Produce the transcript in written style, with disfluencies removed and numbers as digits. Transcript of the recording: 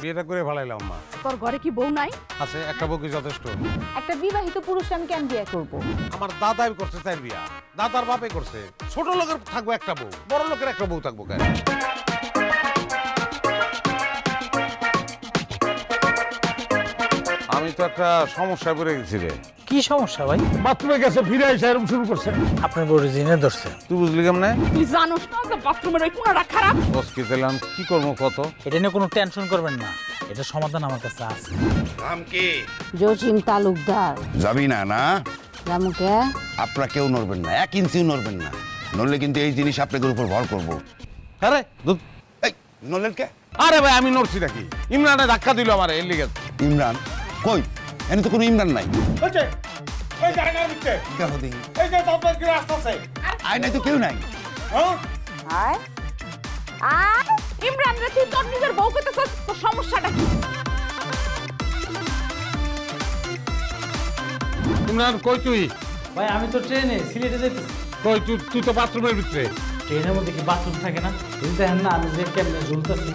বিয়েটা করে ভালাইলাম মা। তোর ঘরে কি বউ নাই? আছে, একটা বউ কি যথেষ্ট? একটা বিবাহিত পুরুষ আমি কেন বিয়ে করব? আমার দাদাই করছে তার বিয়া, দাদার বাপে করছে। ছোট লোকের থাকবো একটা বউ, বড় লোকের একটা বউ থাকবো কেন? আমি তো একটা সমস্যায় পড়ে গেছি রে। কি সমস্যা ভাই? বাথরুমে গেছে, ফিরে এসে এরকম শুরু করছে। আপনার বড় জিনে ধরছে। তুই বুঝলি কেমনে? তুই জানোস না যে বাথরুমের ওই কোণাটা খারাপ? বস কি দিলাম, কি করবো কত? এটা নিয়ে কোনো টেনশন করবেন না, এটা সমাধান আমার কাছে আছে। নাম কি? জসিম তালুকদার। যাবি না না? রামুকে আপনারা কেউ নড়বেন না, 1 ইঞ্চিও নড়বেন না। নড়লে কিন্তু এই জিনিস আপনাদের উপর ভর করবো। আরে দুধ। এই নড়লেন কে? আরে ভাই আমি নড়ছি নাকি? ইমরানে ধাক্কা দিল আমার, এর লিগে। ইমরান কই? এনে তো কোনো ইমরান নাই। এই জায়গার ভিতরে, দেখো দেখি, এই যে দরজার কি রাস্তা আছে? আয় নাই তো কেউ নাই। হ্যাঁ? আয় আয় ইমরান রে, তুই তোর নিজের বউ কইতেছস, তোর সমস্যাটা কি? ইমরান কই তুই? ভাই আমি তো ট্রেনে সিলেটে যাইতেছি। কই তুই? তুই তো বাথরুমের ভিতরে। ট্রেনের মধ্যে কি বাথরুম থাকে না? এই দেখেন না আমি যে কেমনে ঝুলতেছি।